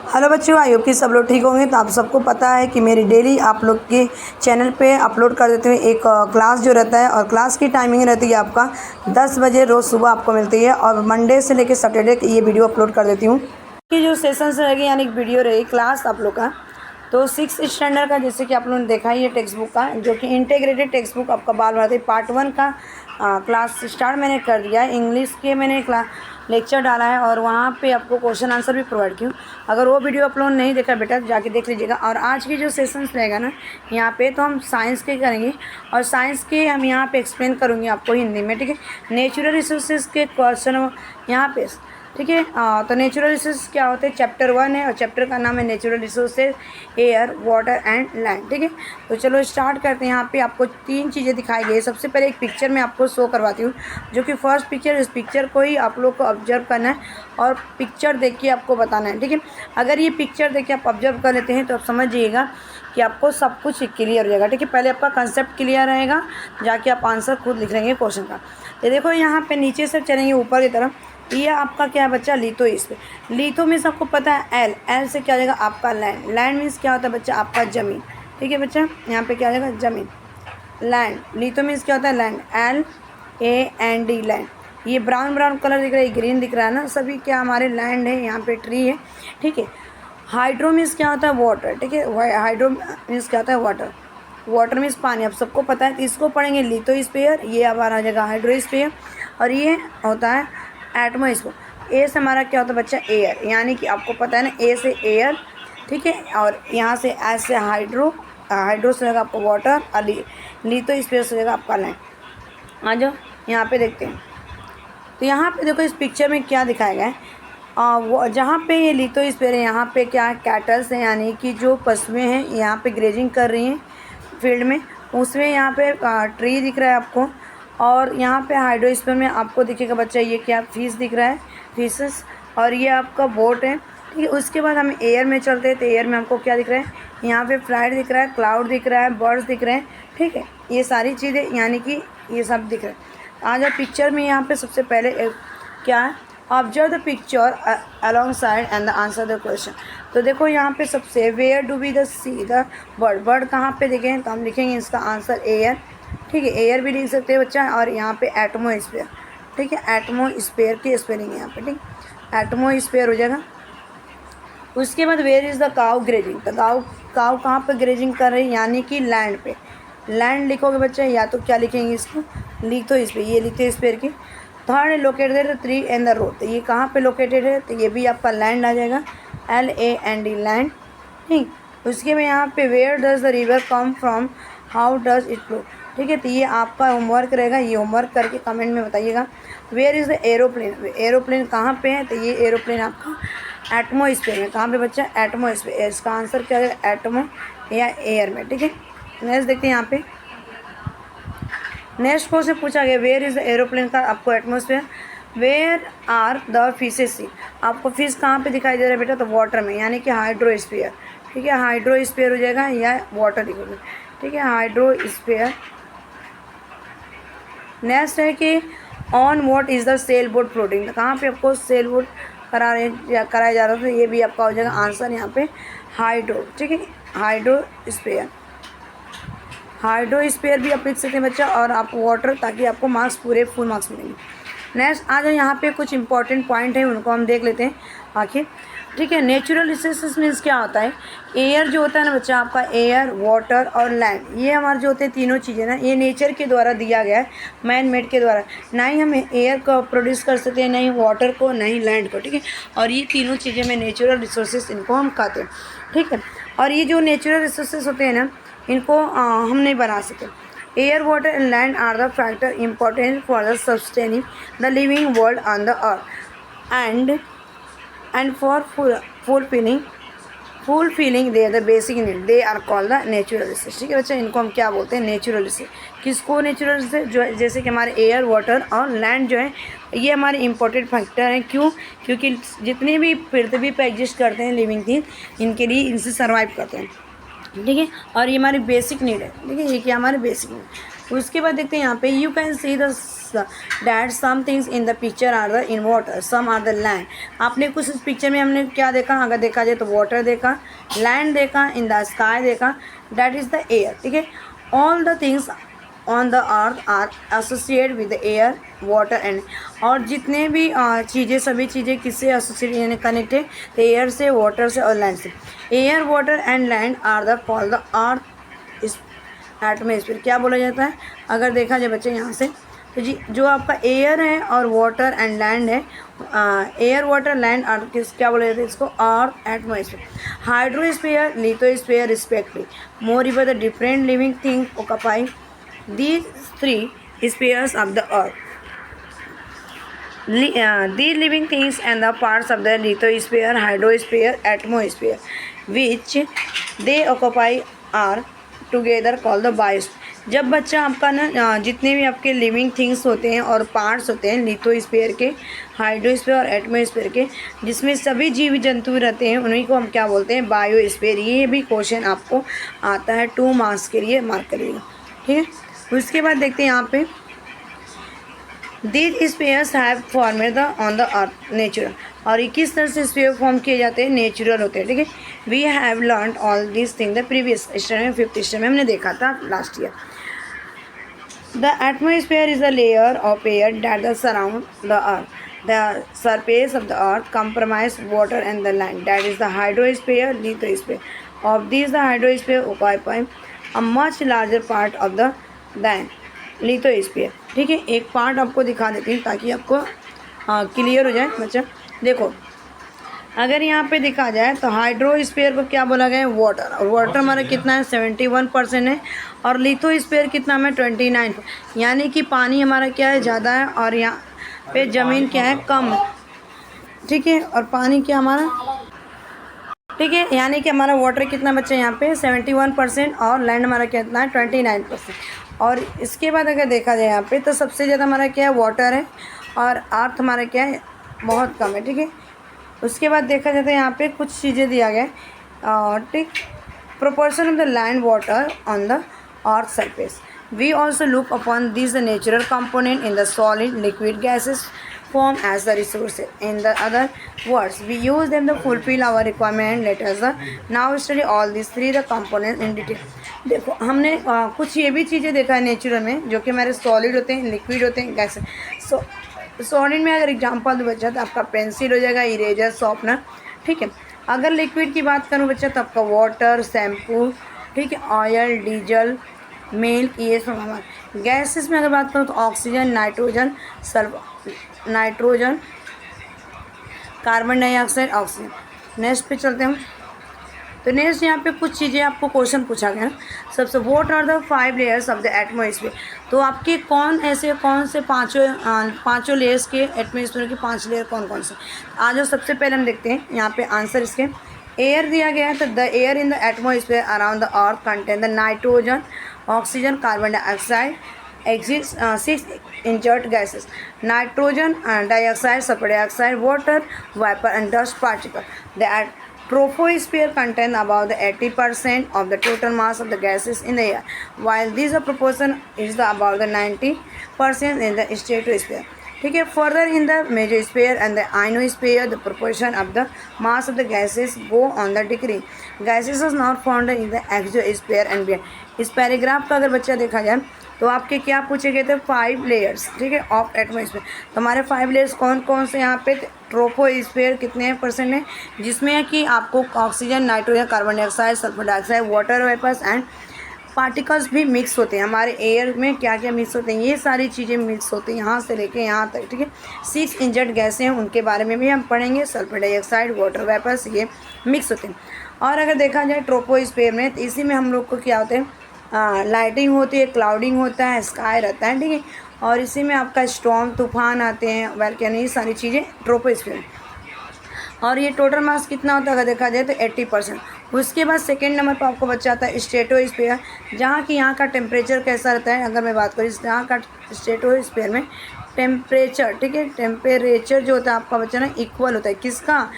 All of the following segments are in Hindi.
हेलो बच्चों, आई होप कि सब लोग ठीक होंगे। तो आप सबको पता है कि मेरी डेली आप लोग के चैनल पे अपलोड कर देते हैं एक क्लास जो रहता है, और क्लास की टाइमिंग रहती है आपका 10 बजे रोज़ सुबह आपको मिलती है, और मंडे से लेकर सैटरडे ये वीडियो अपलोड कर देती हूँ। कि जो सेशंस रहेगी यानी कि वीडियो रहेगी क्लास आप लोग का, तो 6 स्टैंडर्ड का, जैसे कि आप लोगों ने देखा ही है टेक्स्ट बुक का, जो कि इंटीग्रेटेड टेक्स्ट बुक आपका बाल भारती पार्ट 1 का क्लास स्टार्ट मैंने कर दिया है। इंग्लिश के मैंने लेक्चर डाला है, और वहाँ पे आपको क्वेश्चन आंसर भी प्रोवाइड किया। अगर वो वीडियो आप लोगों ने नहीं देखा बेटा, जाके देख लीजिएगा। और आज की जो सेशंस रहेगा ना यहाँ पे, तो हम साइंस के करेंगे, और साइंस के हम यहाँ पे एक्सप्लेन करूँगी आपको हिंदी में, ठीक है। नेचुरल रिसोर्सेज के क्वेश्चन यहाँ पे, ठीक है। तो नेचुरल रिसोर्स क्या होते हैं, चैप्टर 1 है, और चैप्टर का नाम है natural resources, air, water and land, ठीक है। तो चलो स्टार्ट करते हैं। यहाँ पे आपको 3 चीज़ें दिखाई गई। सबसे पहले एक पिक्चर मैं आपको शो करवाती हूँ, जो कि फर्स्ट पिक्चर, इस पिक्चर को ही आप लोग को ऑब्जर्व करना है, और पिक्चर देख के आपको बताना है, ठीक है। अगर ये पिक्चर देख के आप ऑब्जर्व कर लेते हैं तो आप समझ जाइएगा कि आपको सब कुछ क्लियर हो जाएगा, ठीक है। पहले आपका कंसेप्ट क्लियर रहेगा, जाके आप आंसर खुद लिख लेंगे क्वेश्चन का। तो देखो यहाँ पे नीचे से चलेंगे ऊपर की तरफ, ये आपका क्या है बच्चा, लिथो। इस पे लिथो मीन्स आपको पता है एल से क्या हो जाएगा आपका लैंड। लैंड मीन्स क्या होता है बच्चा, आपका ज़मीन, ठीक है बच्चा। यहाँ पे क्या हो जाएगा, ज़मीन। लैंड, लिथो मीन्स क्या होता है, लैंड, LAND, लैंड। ये ब्राउन कलर दिख रहा है, ग्रीन दिख रहा है ना, सभी क्या हमारे लैंड है। यहाँ पे ट्री है, ठीक है। हाइड्रो मीन्स क्या होता है, वाटर, ठीक है। हाइड्रो मीन्स क्या होता है, वाटर। वाटर मीन्स पानी, आप सबको पता है। तो इसको पढ़ेंगे लिथोस्फीयर, ये हमारा आ जाएगा हाइड्रोस्फीयर, और ये होता है एटमॉस्फेयर। ए से हमारा क्या होता है बच्चा, एयर, यानी कि आपको पता है ना, ए से एयर, ठीक है। और यहाँ से एस से हाइड्रो से रहेगा आपका वाटर, और लिथोस्फीयर से रहेगा आपका लैंड। आ जाओ यहाँ पे देखते हैं। तो यहाँ पे देखो इस पिक्चर में क्या दिखाया गया है, वो जहाँ पे ये लिथोस्फीयर है, यहाँ पे क्या है, कैटल्स हैं, यानी कि जो पशुएं हैं यहाँ पे ग्रेजिंग कर रही हैं फील्ड में। उसमें यहाँ पे ट्री दिख रहा है आपको, और यहाँ पे हाइड्रोस्फीयर में आपको दिखेगा बच्चा, ये क्या फिश दिख रहा है, फिशेस, और ये आपका बोट है, ठीक है। उसके बाद हम एयर में चलते हैं। तो एयर में हमको क्या दिख रहा है, यहाँ पे फ्लाइट दिख रहा है, क्लाउड दिख रहा है, बर्ड्स दिख रहे हैं, ठीक है। ये सारी चीज़ें यानी कि ये सब दिख रहा है। आज आप पिक्चर में यहाँ पे सबसे पहले क्या है, observe the picture alongside and the answer the question. तो देखो यहाँ पे सबसे where do be the see the bird कहाँ पे देखें, तो हम लिखेंगे इसका आंसर एयर, ठीक है। एयर भी लिख सकते हैं बच्चा, और यहाँ पे एटमॉस्फेयर, ठीक है। एटमॉस्फेयर की स्पेलिंग यहाँ पे, ठीक, एटमॉस्फेयर हो जाएगा। उसके बाद where is the cow grazing, तो काउ कहाँ पे ग्रेजिंग कर रही है, यानी कि लैंड पे। लैंड लिखोगे बच्चा, या तो क्या लिखेंगे इसको, लिखो इस पर, ये लिखते इस पेड़ की। Third located 3 in the road, तो ये कहाँ पे लोकेटेड है, तो ये भी आपका लैंड आ जाएगा, LAND, लैंड, ठीक। उसके बाद यहाँ पे where does the river come from, how does it flow, ठीक है। तो ये आपका होमवर्क रहेगा, ये होमवर्क करके कमेंट में बताइएगा। Where is the aeroplane, aeroplane कहाँ पे है, तो ये एरोप्लेन आपका एटमॉस्फेयर में। कहाँ पे बच्चा, एटमॉस्फेयर। इसका आंसर क्या है, एटमो या एयर में, ठीक है। नेक्स्ट देखते हैं यहाँ पे। नेक्स्ट क्वेश्चन पूछा गया, वेयर इज़ द एरोप्लेन का आपको atmosphere. Where are the fishes sea, आपको फिश कहाँ पे दिखाई दे रहा है बेटा, तो वाटर में, यानी कि हाइड्रोस्फीयर, ठीक है। हाइड्रोस्फीयर हो जाएगा, या वाटर लिखोगे, ठीक है, हाइड्रोस्फीयर। नेक्स्ट है कि on what is the sail boat floating, तो कहाँ पे आपको सेल बोट कराया जा रहा था, ये भी आपका हो जाएगा आंसर यहाँ पे हाइड्रो, ठीक है। हाइड्रोस्फीयर, हाइड्रोस्फीयर भी आप लिख सकते हैं बच्चा, और आप वाटर, ताकि आपको मार्क्स पूरे फुल मार्क्स मिलेंगे। नेक्स्ट आ जाओ, यहाँ पे कुछ इंपॉर्टेंट पॉइंट है, उनको हम देख लेते हैं आखिर, ठीक है। नेचुरल रिसोर्सेज मीन्स क्या होता है, एयर जो होता है ना बच्चा आपका, एयर, वाटर और लैंड, ये हमारे जो होते हैं तीनों चीज़ें ना, ये नेचर के द्वारा दिया गया है, मैन मेड के द्वारा। ना ही हम एयर को प्रोड्यूस कर सकते हैं, ना ही वाटर को, ना ही लैंड को, ठीक है। और ये तीनों चीज़ें में नेचुरल रिसोर्सेज, इनको हम कहते हैं, ठीक है। और ये जो नेचुरल रिसोर्सेज होते हैं ना, इनको हम नहीं बना सकते। Air, water and land are the factor important for the sustaining the living world on the earth and for fulfilling they the basic need, they are called the natural resource, ठीक है बच्चा। इनको हम क्या बोलते हैं, नेचुरल रिसोर्स। किसको नेचुरल रिसोर्स, जो जैसे कि हमारे एयर, वाटर और लैंड जो है, ये हमारे इंपॉर्टेंट फैक्टर हैं। क्यों, क्योंकि जितने भी पृथ्वी पर एग्जिस्ट करते हैं लिविंग थिंग, इनके लिए इनसे सर्वाइव करते हैं, ठीक है। और ये हमारी बेसिक नीड है, ठीक है। ये क्या हमारे बेसिक नीड। उसके बाद देखते हैं यहाँ पे you can see the that some things in the picture are the in water, some are the land. आपने कुछ इस पिक्चर में हमने क्या देखा, अगर देखा जाए तो वाटर देखा, लैंड देखा, इन द स्काई देखा, डैट इज़ द एयर। ठीक है, all the things on the earth are associate with air water and, और जितने भी चीज़ें, सभी चीज़ें किससे एसोसिएट यानी कनेक्टेड, तो एयर से, वाटर से और लैंड से। Air water and land are the call the earth is atmosphere. क्या बोला जाता है, अगर देखा जाए बच्चे यहाँ से, तो जी जो आपका एयर है और वाटर एंड लैंड है, एयर वाटर लैंड अर्थ किस क्या बोला जाता है इसको, earth atmosphere. Hydrosphere, lithosphere respectively, more इवर the different living thing occupy these three spheres of the earth. These living things and the parts of the lithosphere, hydrosphere, atmosphere which they occupy are together called the biosphere. जब बच्चा आपका ना जितने भी आपके लिविंग थिंग्स होते हैं और पार्ट्स होते हैं लिथोस्फीयर के, हाइड्रोस्फीयर और एटमॉस्फेयर के, जिसमें सभी जीव जंतु रहते हैं, उन्हीं को हम क्या बोलते हैं, बायोस्फीयर। ये भी क्वेश्चन आपको आता है 2 मार्क्स के लिए, मार्क करिएगा। ठीक है, उसके बाद देखते हैं यहाँ पे these spheres have formed the on the earth natural, और ये किस तरह से स्पेयर फॉर्म किए जाते हैं, नेचुरल होते हैं। ठीक है, we have learn all this thing the previous standard में, 5th स्टैंडर्ड में हमने देखा था last year. The atmosphere is a layer of air that the surround the earth, the surface of the earth comprise water and the land, that is the hydrosphere, lithosphere. Of this the hydrosphere occupy a much larger part of the than lithosphere. ठीक है, एक पार्ट आपको दिखा देती हूँ ताकि आपको क्लियर हो जाए बच्चा। देखो, अगर यहाँ पे देखा जाए तो हाइड्रोस्फीयर को क्या बोला गया है, वाटर, और वाटर हमारा कितना है 71% है, और लिथोस्फीयर कितना है 29, यानी कि पानी हमारा क्या है, ज़्यादा है, और यहाँ पे ज़मीन क्या है, कम है। ठीक है, और पानी क्या हमारा, ठीक है, यानी कि हमारा वाटर कितना बच्चा यहाँ पे 71% और लैंड हमारा कितना है 29%। और इसके बाद अगर देखा जाए यहाँ पे तो सबसे ज़्यादा हमारा क्या है, वाटर है, और अर्थ हमारा क्या है, बहुत कम है। ठीक है, उसके बाद देखा जाता है यहाँ पे कुछ चीज़ें दिया गया है। ठीक, proportion of the land water on the earth surface, we also look upon this the natural component in the solid liquid gases form as the resources. In the other words, we use them to fulfill our requirement. Let us now study all these 3 the components in detail. देखो, हमने कुछ ये भी चीज़ें देखा है नेचुरल में, जो कि हमारे सॉलिड होते हैं, लिक्विड होते हैं, गैस। सॉलिड में अगर एग्जांपल दो बच्चा तो आपका पेंसिल हो जाएगा, इरेजर, शॉर्पनर। ठीक है, अगर लिक्विड की बात करूँ बच्चा तो आपका वाटर, शैम्पू, ठीक है, ऑयल, डीजल, मिल्क, ये सब हमारे। गैसेस में अगर बात करूँ तो oxygen, nitrogen, nitrogen, carbon dioxide, oxygen. Next पे चलते हैं हम। तो नेक्स्ट यहाँ पे कुछ चीज़ें आपको क्वेश्चन पूछा गया है। सबसे what are the 5 layers of the atmosphere, तो आपके कौन से पाँचों लेयर्स के एटमॉस्फेयर के 5 लेयर कौन से। आज सबसे पहले हम देखते हैं यहाँ पे आंसर इसके। एयर दिया गया है, तो the air in the atmosphere around the earth contain the nitrogen, oxygen, carbon dioxide, exist 6 inert gases: nitrogen dioxide, sulfur dioxide, water vapor and dust particle. The troposphere contains about the 80% of the total mass of the gases in the air, while this proportion is about the 90% in the stratosphere. ठीक है, further in the mesosphere and the ionosphere the proportion of the mass of the gases go on the decrease. Gases are not found in the exosphere and beyond. इस पैराग्राफ का अगर बच्चा देखा जाए तो आपके क्या पूछे गए थे, 5 लेयर्स, ठीक है, ऑफ एटमॉस्फेयर। तो हमारे 5 लेयर्स कौन से यहाँ पे, ट्रोपोस्फेयर कितने % है, जिसमें है कि आपको oxygen, nitrogen, carbon dioxide, sulphur dioxide, water vapours and particles भी मिक्स होते हैं। हमारे एयर में क्या क्या मिक्स होते हैं, ये सारी चीज़ें मिक्स होती हैं यहाँ से लेके यहाँ तक। ठीक है, 6 इंजर्ड गैसें हैं, उनके बारे में भी हम पढ़ेंगे। सल्फर डाइऑक्साइड, वाटर वेपर्स, ये मिक्स होते हैं। और अगर देखा जाए ट्रोपोस्फेयर में, तो इसी में हम लोग को क्या होते हैं, लाइटिंग होती है, क्लाउडिंग होता है, स्काई रहता है। ठीक है, और इसी में आपका स्टॉर्म, तूफान आते हैं, वोल्केनो, ये सारी चीज़ें ट्रोपोस्फेयर। और ये टोटल मास कितना होता है अगर देखा जाए तो 80%। उसके बाद सेकंड नंबर पर आपको बच्चा आता है स्ट्रेटोस्फीयर, जहाँ कि यहाँ का टेम्परेचर कैसा रहता है। अगर मैं बात करूँ यहाँ का स्ट्रेटोस्फीयर में टेम्परेचर, ठीक है, टेम्परेचर जो होता है आपका बच्चा ना इक्वल होता है किसका,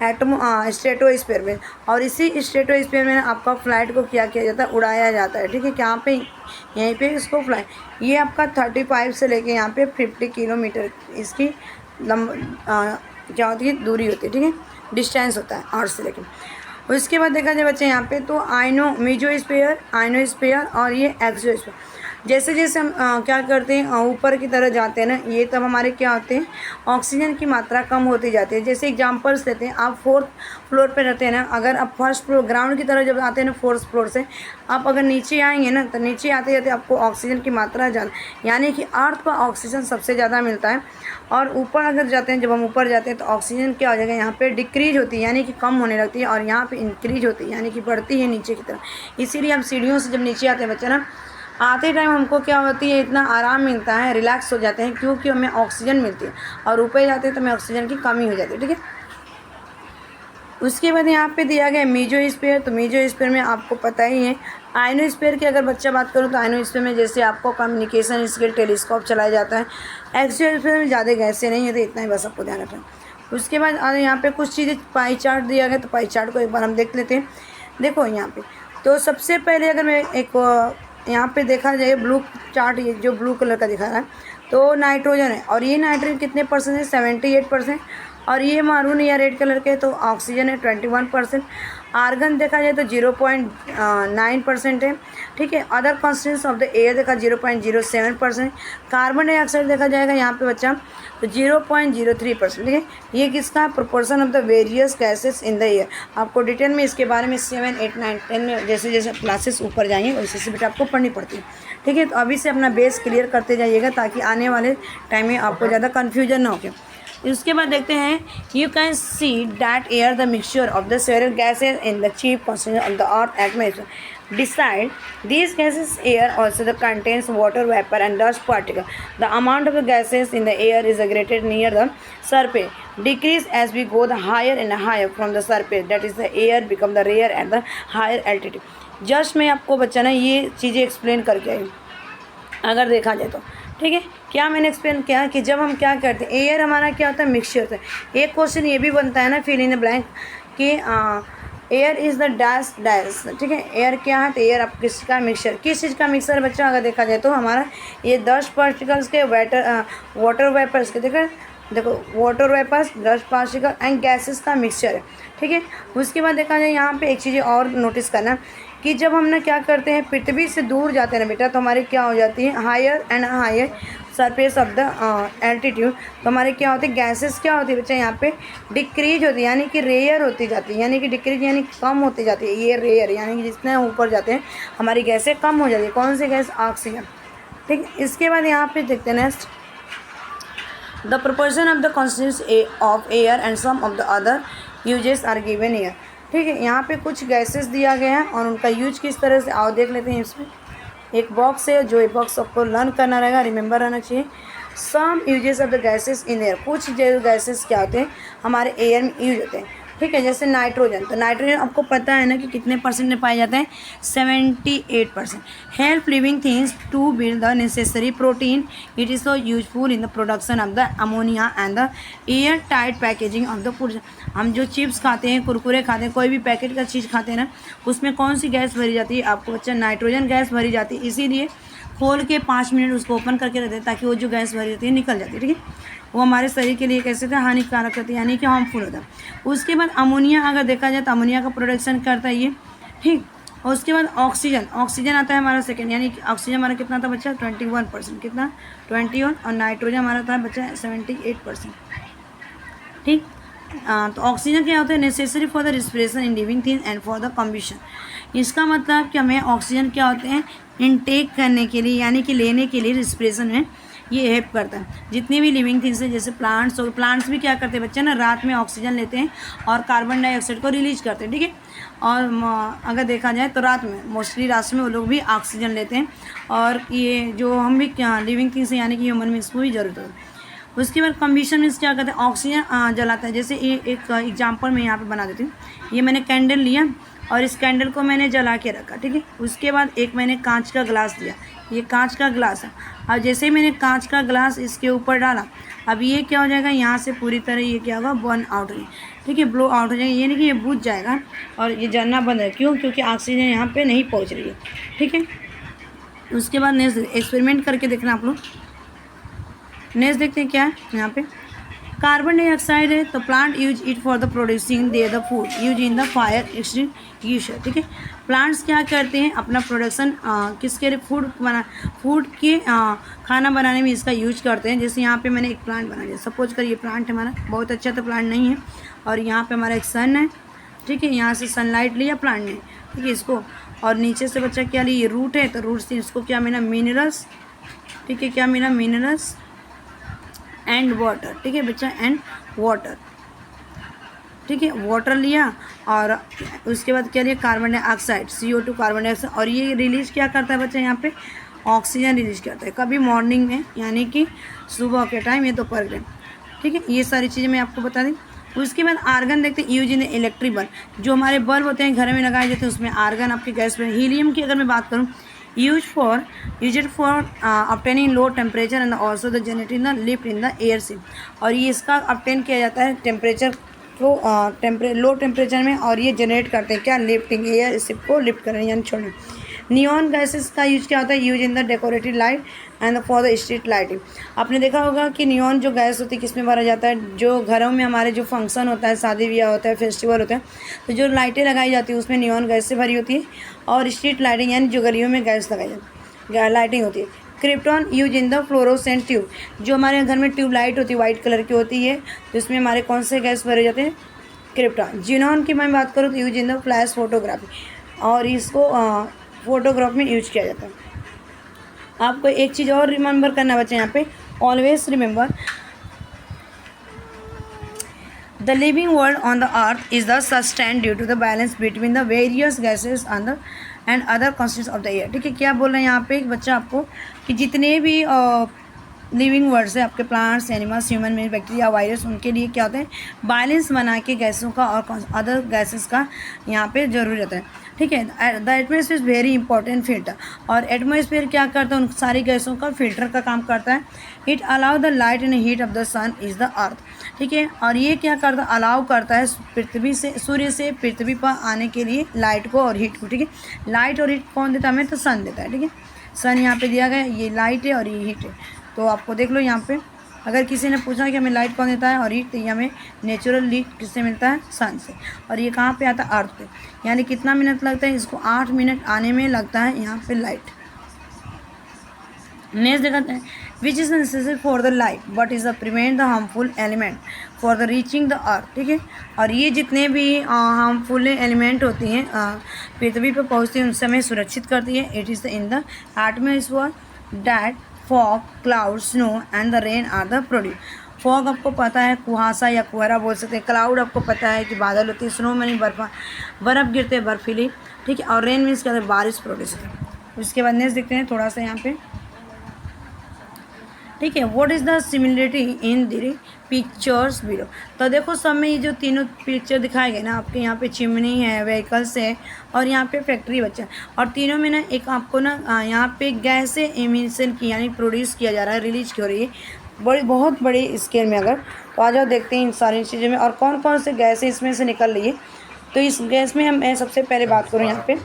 स्ट्रेटोस्फीयर में, और इसी स्ट्रेटोस्फीयर में आपका फ्लाइट को क्या किया जाता है, उड़ाया जाता है। ठीक है, यहाँ पे यहीं पे इसको फ्लाई, ये आपका 35 से लेके यहाँ पे 50 किलोमीटर इसकी क्या होती है, दूरी होती है। ठीक है, डिस्टेंस होता है अर्थ से लेके। उसके बाद देखा जाए बच्चे यहाँ पे तो आइनोस्फीयर और ये एक्सोस्फीयर। जैसे जैसे हम क्या करते हैं, ऊपर की तरह जाते हैं ना, ये तब हमारे क्या होते हैं, ऑक्सीजन की मात्रा कम होती जाती है। जैसे एग्जांपल्स लेते हैं, आप 4th फ्लोर पे रहते हैं ना, अगर आप फर्स्ट फ्लोर ग्राउंड की तरह जब आते हैं ना 4th फ्लोर से, आप अगर नीचे आएंगे ना, तो नीचे आते जाते आपको ऑक्सीजन की मात्रा ज़्यादा, यानी कि अर्थ पर ऑक्सीजन सबसे ज़्यादा मिलता है। और ऊपर अगर जाते हैं, जब हम ऊपर जाते हैं तो ऑक्सीजन क्या हो जाएगा, यहाँ पे डिक्रीज होती है यानी कि कम होने लगती है, और यहाँ पे इंक्रीज होती है यानी कि बढ़ती है नीचे की तरफ। इसीलिए हम सीढ़ियों से जब नीचे आते हैं बच्चा ना, आते टाइम हमको क्या होती है, इतना आराम मिलता है, रिलैक्स हो जाते हैं, क्योंकि हमें ऑक्सीजन मिलती है। और ऊपर जाते हैं तो हमें ऑक्सीजन की कमी हो जाती है। ठीक है, उसके बाद यहाँ पे दिया गया मीजोस्फीयर। तो मीजोस्फीयर में आपको पता ही है, आइनोस्फीयर की अगर बच्चा बात करूँ तो आइनोस्फीयर में जैसे आपको कम्युनिकेशन स्किल टेलीस्कोप चलाया जाता है। एक्सोस्फीयर में ज़्यादा गैसें नहीं होती, इतना ही बस आपको ध्यान रखना। उसके बाद यहाँ पे कुछ चीज़ें पाई चार्ट दिया गया, तो पाई चार्ट को एक बार हम देख लेते हैं। देखो यहाँ पे तो सबसे पहले अगर मैं एक यहाँ पे देखा जाए ब्लू चार्ट, ये जो ब्लू कलर का दिखा रहा है, तो नाइट्रोजन है, और ये नाइट्रोजन कितने परसेंट है, 78%। और ये मारून या रेड कलर के तो ऑक्सीजन है 21%। आर्गन देखा जाए तो 0.9% है। ठीक है, other constituents of the air देखा 0.07%। कार्बन डाइऑक्साइड देखा जाएगा यहाँ पे बच्चा तो 0.03%। ठीक है, ये किसका proportion of the various gases in the air. आपको डिटेल में इसके बारे में 7, 8, 9, 10 में जैसे जैसे क्लासेस ऊपर जाएंगे वैसे से बेटा आपको पढ़नी पड़ती है। ठीक है, तो अभी से अपना बेस क्लियर करते जाइएगा ताकि आने वाले टाइम में आपको ज़्यादा कन्फ्यूजन ना हो। उसके बाद देखते हैं, you can see that air the mixture of the several gases in the cheap concentration of the earth atmosphere. Beside these gases, air also contains water vapor and dust particle. The amount of the gases in the air is greater near the surface, decrease as we go the higher and higher from the surface. That is the air become the rare at the higher altitude. Just मैं आपको बच्चा ना ये चीज़ें एक्सप्लेन करके आई अगर देखा जाए तो। ठीक है, क्या मैंने एक्सप्लेन किया कि जब हम क्या करते हैं, एयर हमारा क्या होता है, मिक्सचर होता है। एक क्वेश्चन ये भी बनता है ना, फिल इन द ब्लैंक, कि air is the dash dash. ठीक है, एयर क्या है, तो एयर आप किसका मिक्सचर, किस चीज़ का मिक्सचर बच्चा अगर देखा जाए तो हमारा ये डस्ट पार्टिकल्स के वाटर वेपर्स के देखो water vapours, dust particle and gases का मिक्सचर है। ठीक है, उसके बाद देखा जाए यहाँ पे एक चीज़ और नोटिस करना कि जब हम ना क्या करते हैं, पृथ्वी से दूर जाते हैं ना बेटा, तो हमारी क्या हो जाती है, higher and higher surface of the altitude, तो हमारे क्या होते हैं, गैसेस क्या होती है बच्चा यहाँ पे डिक्रीज होती है, यानी कि रेयर होती जाती है, यानी कि डिक्रीज यानी कम होती जाती है, ये रेयर यानी कि जितने ऊपर जाते हैं हमारी गैसें कम हो जाती है। कौन सी गैस, ऑक्सीजन। ठीक है, इसके बाद यहाँ पे देखते हैं next, the proportion of the constituents of air and some of the other uses are given here. ठीक है, यहाँ पे कुछ गैसेस दिया गया है और उनका यूज किस तरह से आओ देख लेते हैं। इसमें एक बॉक्स है, जो ये बॉक्स आपको लर्न करना रहेगा, रिमेंबर रहना चाहिए। Some uses of the gases in air, कुछ जो गैसेस क्या होते हैं हमारे एयर में यूज होते हैं। ठीक है, जैसे नाइट्रोजन, तो नाइट्रोजन आपको पता है ना कि कितने परसेंट में पाए जाते हैं, 78%। Help living things to build the necessary protein. It is so useful in the production of the ammonia and the air tight packaging of the food. हम जो चिप्स खाते हैं, कुरकुरे खाते हैं, कोई भी पैकेट का चीज़ खाते हैं ना, उसमें कौन सी गैस भरी जाती है, आपको बच्चा नाइट्रोजन गैस भरी जाती है। इसीलिए खोल के 5 मिनट उसको ओपन करके रखते हैं ताकि वो जो गैस भरी होती है निकल जाती है। ठीक है, वो हमारे शरीर के लिए कैसे था, हानिकारक होती है, यानी कि हार्मफुल होता है। उसके बाद अमोनिया अगर देखा जाए तो अमोनिया का प्रोडक्शन करता है ये। ठीक, और उसके बाद ऑक्सीजन, ऑक्सीजन आता है हमारा सेकेंड, यानी कि ऑक्सीजन हमारा कितना था बच्चा, 21%। कितना, 21। और नाइट्रोजन हमारा था बच्चा 78%। ठीक, तो ऑक्सीजन क्या होता है, necessary for the respiration in living things and for the combustion. इसका मतलब कि हमें ऑक्सीजन क्या होते हैं, इनटेक करने के लिए यानी कि लेने के लिए, रिस्पिरेशन में ये हेल्प करता है। जितनी भी लिविंग थिंग्स है, जैसे प्लांट्स हो, प्लांट्स भी क्या करते हैं बच्चे ना, रात में ऑक्सीजन लेते हैं और कार्बन डाइऑक्साइड को रिलीज करते हैं। ठीक है, और अगर देखा जाए तो रात में, मोस्टली रात में वो लोग भी ऑक्सीजन लेते हैं, और ये जो हम भी क्या लिविंग थिंग्स हैं यानी कि ह्यूमन में इसको भी ज़रूरत है। उसके बाद कम्बशन मीन्स क्या करते हैं, ऑक्सीजन जलाता है। जैसे ये एक एग्जांपल मैं यहाँ पे बना देती हूँ। ये मैंने कैंडल लिया और इस कैंडल को मैंने जला के रखा। ठीक है, उसके बाद एक मैंने कांच का ग्लास लिया, ये कांच का ग्लास है। अब जैसे ही मैंने कांच का ग्लास इसके ऊपर डाला, अब ये क्या हो जाएगा, यहाँ से पूरी तरह ये क्या होगा, बर्न आउट होगी। ठीक है, ब्लो आउट हो जाएगा, ये नहीं कि ये बुझ जाएगा और ये जलना बंद है। क्यों? क्योंकि ऑक्सीजन यहाँ पे नहीं पहुँच रही है। ठीक है, उसके बाद नेक्स्ट एक्सपेरिमेंट करके देखना आप लोग। नेक्स्ट देखते हैं क्या है यहाँ पे। कार्बन डाइऑक्साइड है तो plant use it for the producing they the food use in the fire extinguisher. ठीक है, प्लांट्स क्या करते हैं अपना प्रोडक्शन किसके लिए, फूड के खाना बनाने में इसका यूज करते हैं। जैसे यहाँ पे मैंने एक प्लांट बना लिया, सपोज कर ये प्लांट हमारा बहुत अच्छा तो प्लांट नहीं है, और यहाँ पे हमारा एक सन है। ठीक है, यहाँ से सनलाइट लिया प्लांट ने, ठीक है इसको, और नीचे से बच्चा क्या लिया, ये रूट है तो रूट से इसको क्या मिला, मिनरल्स। ठीक है, क्या मिला, मिनरल्स एंड वाटर। ठीक है बच्चा, एंड वाटर। ठीक है, वाटर लिया और उसके बाद क्या लिया, carbon dioxide, CO2 carbon dioxide, और ये रिलीज क्या करता है बच्चा, यहाँ पे ऑक्सीजन रिलीज करता है, कभी मॉर्निंग में यानी कि सुबह के टाइम, ये दोपहर के। ठीक है, ये सारी चीज़ें मैं आपको बता दी। उसके बाद आर्गन देखते हैं, यूज इन इलेक्ट्रिक बल्ब, जो हमारे बल्ब होते हैं घर में लगाए जाते हैं, उसमें आर्गन आपके गैस में। हीलियम की अगर मैं बात करूँ, use it for obtaining low temperature and also the generating the lift in the air ship, और ये इसका obtain किया जाता है टेम्परेचर को लो टेम्परेचर में, और ये जनरेट करते हैं क्या, लिफ्टिंग, एयर शिप को लिफ्ट करने यानी छोड़ने। नियॉन गैसेस का यूज क्या होता है, use in the decorative light and for the street lighting. आपने देखा होगा कि नियॉन जो गैस होती है किस में भरा जाता है, जो घरों में हमारे जो फंक्शन होता है, शादी ब्याह होता है, फेस्टिवल होता है, तो जो लाइटें लगाई जाती है उसमें नियॉन गैस से भरी होती है, और स्ट्रीट लाइटिंग यानी जो गलियों में गैस लगाई जाती है, लाइटिंग होती है। Krypton use in the fluorescent tube, जो हमारे घर में ट्यूब लाइट होती है वाइट कलर की होती है, तो इसमें हमारे कौन से गैस भरे जाते हैं, क्रिप्टॉन। जिनॉन की मैं बात करूँ तो use in the flash photography, और इसको फोटोग्राफ में यूज किया जाता है। आपको एक चीज़ और रिमेंबर करना बच्चे, यहाँ पे always remember the living world on the earth is the sustain due to the balance between the various gases and other constituents of the air. ठीक है, क्या बोल रहे हैं यहाँ पे बच्चा आपको कि जितने भी लिविंग वर्ड्स है आपके, प्लांट्स, एनिमल्स, ह्यूमन में, बैक्टीरिया, वायरस, उनके लिए क्या होता है, बैलेंस बना के गैसों का और अदर गैसेस का यहाँ पे जरूरी रहता है। ठीक है, the atmosphere is very important filter, और एटमॉस्फेयर क्या करता है, उन सारी गैसों का फिल्टर का काम करता है। It allow the light and heat of the sun is the earth. ठीक है, और ये क्या करता है, अलाउ करता है पृथ्वी से, सूर्य से पृथ्वी पर आने के लिए लाइट को और हीट को। ठीक है, लाइट और हीट कौन देता है हमें, तो सन देता है। ठीक है, सन यहाँ पे दिया गया, ये लाइट है और ये हीट है, तो आपको देख लो यहाँ पे अगर किसी ने पूछा कि हमें लाइट कौन देता है और हीट, तो ये हमें नेचुरल हीट किससे मिलता है, सन से, और ये कहाँ पे आता है, अर्थ पे। यानी कितना मिनट लगता है इसको, 8 मिनट आने में लगता है यहाँ पे लाइट। नेक्स्ट देखते हैं, which is necessary for the light but is the prevent the harmful element for the reaching the earth. ठीक है, और ये जितने भी हार्मफुल एलिमेंट होती हैं पृथ्वी पर पहुँचती हैं, उनसे हमें सुरक्षित करती है। It is in the atmosphere that fog, cloud, snow and the rain are the produce. Fog आपको पता है कुहासा या कुहरा बोल सकते हैं, क्लाउड आपको पता है कि बादल होती है, स्नो में बर्फ़ गिरते हैं बर्फीली। ठीक है, और रेन मीन्स क्या होता है, बारिश प्रोड्यूस होती है। उसके बाद नेक्स्ट देखते हैं थोड़ा सा यहाँ पे। ठीक है, what is the similarity in the pictures below. तो देखो सब में ये जो तीनों पिक्चर दिखाए गए ना आपके, यहाँ पे चिमनी है, व्हीकल्स है, और यहाँ पे फैक्ट्री बच्चा, और तीनों में ना एक आपको ना यहाँ पे गैस एमिशन की यानी प्रोड्यूस किया जा रहा है, रिलीज की हो रही है बहुत बड़ी स्केल में। अगर तो आ जाओ देखते हैं इन सारी चीज़ों में और कौन कौन से गैसें इसमें से निकल रही है। तो इस गैस में मैं सबसे पहले बात करूँ यहाँ पे,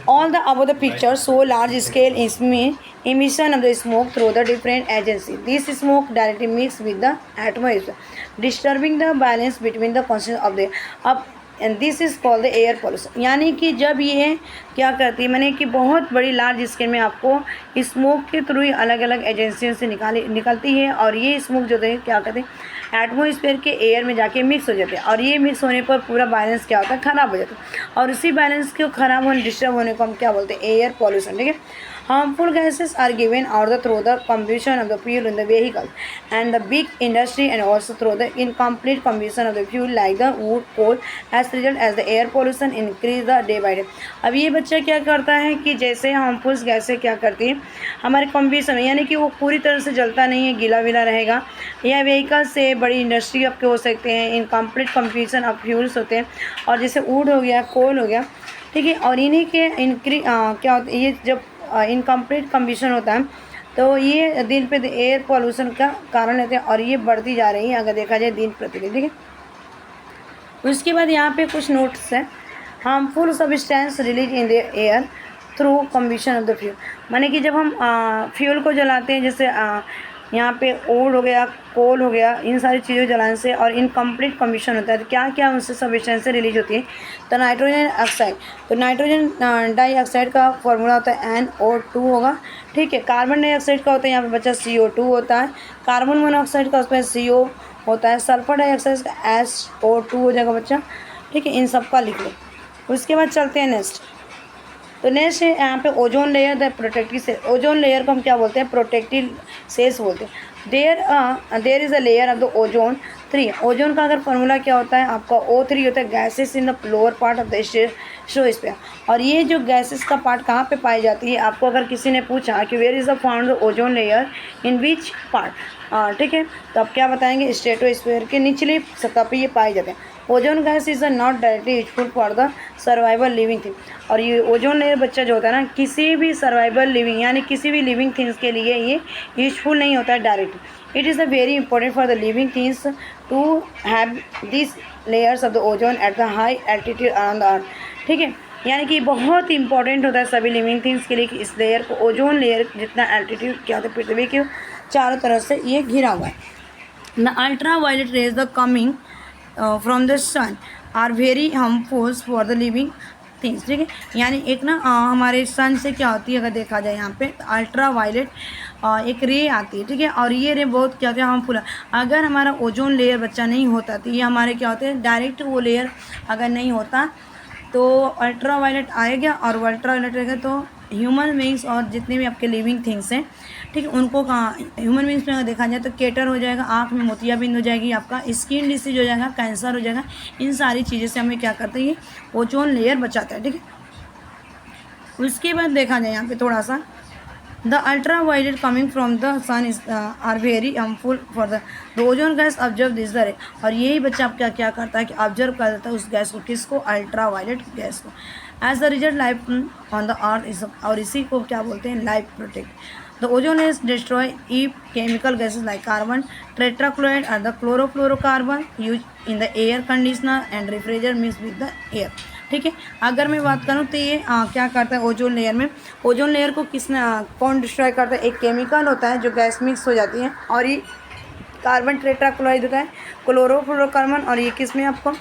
all the above the picture so large scale इसमें emission of the smoke through the different agencies. This smoke directly mixes with the atmosphere, disturbing the balance between the constituents of the up and this is called the air pollution. यानी कि जब ये क्या करती है, मैंने कि बहुत बड़ी लार्ज स्केल में आपको स्मोक के थ्रू ही अलग अलग एजेंसियों से निकलती है, और ये स्मोक जो है क्या कहते हैं एटमॉस्फेयर के एयर में जाके मिक्स हो जाते हैं, और ये मिक्स होने पर पूरा बैलेंस क्या होता है, ख़राब हो जाता है, और उसी बैलेंस को ख़राब होने डिस्टर्ब होने को हम क्या बोलते हैं, एयर पॉल्यूशन। ठीक है, harmful gases are given out through the combustion of the fuel in the vehicle and the big industry, and also through the incomplete combustion of the fuel like the wood, coal, as result as the air pollution increase the day by day. अब ये बच्चा क्या करता है कि जैसे हार्मफुल गैसें क्या करती हैं हमारे कम्बिशन में, यानी कि वो पूरी तरह से जलता नहीं है, गीला विला रहेगा, या व्हीकल से बड़ी इंडस्ट्री आपके हो सकते हैं, इनकम्प्लीट कम्बिशन ऑफ फ्यूल्स होते हैं, और जैसे वुड हो गया, कोल हो गया। ठीक है, और इन्हीं के क्या होता है, ये जब इनकम्प्लीट कम्बिशन होता है तो ये दिन पे एयर पॉल्यूशन का कारण रहते हैं, और ये बढ़ती जा रही है अगर देखा जाए दिन प्रतिदिन। ठीक है, उसके बाद यहाँ पे कुछ नोट्स हैं। Harmful substance release in the air through combustion of the fuel, माने कि जब हम फ्यूल को जलाते हैं, जैसे यहाँ पे ओड हो गया, कोल हो गया, इन सारी चीज़ों जलाने से और इनकम्प्लीट कम्बशन होता है तो क्या क्या उनसे सब्सटेंस रिलीज होती है। तो नाइट्रोजन ऑक्साइड, तो नाइट्रोजन डाइऑक्साइड का फॉर्मूला होता है NO2 होगा, ठीक है। कार्बन डाइऑक्साइड का होता है यहाँ पे बच्चा CO2 होता है। कार्बन मोनोऑक्साइड का उसमें CO होता है। सल्फर डाइऑक्साइड का SO2 हो जाएगा बच्चा, ठीक है। इन सब का लिख लो। उसके बाद चलते हैं नेक्स्ट। तो नेक्स्ट है यहाँ पे ozone layer the protective shell. Ozone layer को हम क्या बोलते हैं, प्रोटेक्टिव सेल्स बोलते हैं। There is a layer of the ozone 3। Ozone का अगर फॉर्मूला क्या होता है आपका, O3 होता है, gases in the lower part of the stratosphere. और ये जो गैसेस का पार्ट कहाँ पे पाई जाती है, आपको अगर किसी ने पूछा कि where is the found the ozone layer in which part, ठीक है, तो आप क्या बताएंगे, स्ट्रेटोस्फीयर के निचली सतह पे ये पाए जाते हैं। Ozone gas is not directly useful for the survival living thing. और ये ओजोन लेयर बच्चा जो होता है ना, किसी भी सर्वाइवल लिविंग यानी किसी भी लिविंग थिंग्स के लिए ये यूजफुल नहीं होता है direct. It is a very important for the living things to have this layers of the ozone at the high altitude around the earth, ठीक है। यानी कि बहुत इंपॉर्टेंट होता है सभी लिविंग थिंग्स के लिए कि इस लेयर को, ओजोन लेयर जितना एल्टीट्यूड क्या होता है पृथ्वी के चारों तरफ से ये घिरा हुआ है। The ultraviolet rays the coming from the sun are very harmful for the living things, ठीक है। यानी एक ना हमारे सन से क्या होती है, अगर देखा जाए यहाँ पे अल्ट्रा वायलेट एक रे आती है, ठीक है। और ये रे बहुत क्या होता है, हार्मफुल है। अगर हमारा ओजोन लेयर बच्चा नहीं होता तो ये हमारे क्या होते हैं, डायरेक्ट वो लेयर अगर नहीं होता तो अल्ट्रा वायलेट आएगा, और वो अल्ट्रा वायलेट रहेगा तो ह्यूमन बींग्स और जितने भी आपके लिविंग थिंग्स हैं, ठीक है, उनको कहाँ, ह्यूमन बींग्स में अगर देखा जाए तो केटर हो जाएगा, आँख में मोतियाबिंद हो जाएगी, आपका स्किन डिसीज हो जाएगा, कैंसर हो जाएगा। इन सारी चीज़ों से हमें क्या करते हैं, ये ओजोन लेयर बचाता है, ठीक है। उसके बाद देखा जाए यहाँ पे थोड़ा सा, the ultraviolet coming from the sun is are very harmful for the ozone gas observe this the ray. और यही बच्चा आप क्या क्या करता है कि ऑब्जर्व कर देता है उस गैस को, किसको, अल्ट्रा वायलेट गैस को। As the result life on the earth is, और इसी को क्या बोलते हैं, life protect. The ozone is destroy ई chemical gases like carbon tetrachloride और the chlorofluorocarbon use in the air conditioner and refrigerator mix with the air, ठीक है। अगर मैं बात करूँ तो ये क्या करता है ओजोन लेयर में, ओजोन लेयर को कौन डिस्ट्रॉय करता है, एक केमिकल होता है जो गैस मिक्स हो जाती है, और ये कार्बन टेट्राक्लोराइड होता है, क्लोरोफ्लोरोकार्बन, और ये किस में आपको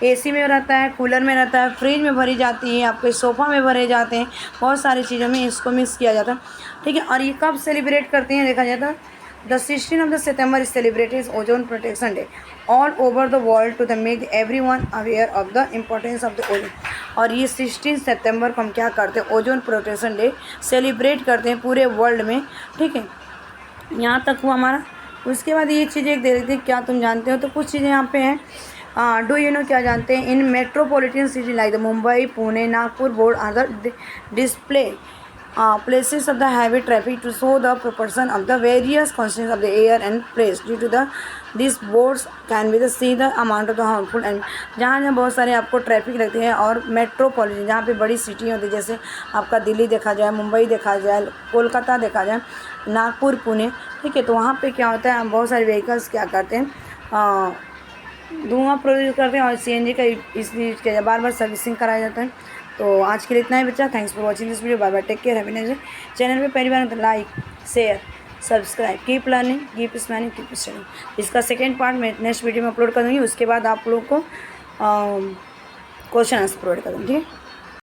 AC में रहता है, कूलर में रहता है, फ्रिज में भरी जाती है, आपके सोफ़ा में भरे जाते हैं, बहुत सारी चीज़ों में इसको मिक्स किया जाता है, ठीक है। और ये कब सेलिब्रेट करते हैं, देखा जाता है the 16 of the September is celebrated ozone protection day all over the world to the make everyone aware of the importance of the ozone. और ये 16 सितंबर को हम क्या करते हैं, ओजोन प्रोटेक्शन डे सेलिब्रेट करते हैं पूरे वर्ल्ड में, ठीक है। यहाँ तक हुआ हमारा। उसके बाद ये चीज़ें एक दे रही थी, क्या तुम जानते हो, तो कुछ चीज़ें यहाँ पे हैं। डू यू नो, क्या जानते हैं, in metropolitan city like the Mumbai, Pune, Nagpur board are the display places of the heavy traffic to show the proportion of the various constituents of the air and place due to the these boards can be the see the amount of the harmful and जहाँ जहाँ बहुत सारे आपको ट्रैफिक लगते हैं, और मेट्रोपॉलिटन जहाँ पे बड़ी सिटी होती है, जैसे आपका दिल्ली देखा जाए, मुंबई देखा जाए, कोलकाता देखा जाए, नागपुर, पुणे, ठीक है। तो वहाँ पे क्या होता है, बहुत सारे व्हीकल्स क्या करते हैं, धुआं प्रोड्यूस करते हैं और CNG का इसलिए यूज किया जाए, बार बार सर्विसिंग कराया जाता है। तो आज के लिए इतना ही बच्चा। Thanks for watching this video. Bye bye, take care, have a nice day. Channel पे पहली बार तो like, share, subscribe, keep learning, keep smiling, keep studying. इसका सेकेंड पार्ट मैं नेक्स्ट वीडियो में अपलोड कर दूँगी। उसके बाद आप लोगों को क्वेश्चन आंसर प्रोवाइड कर दूँगी, ठीक है।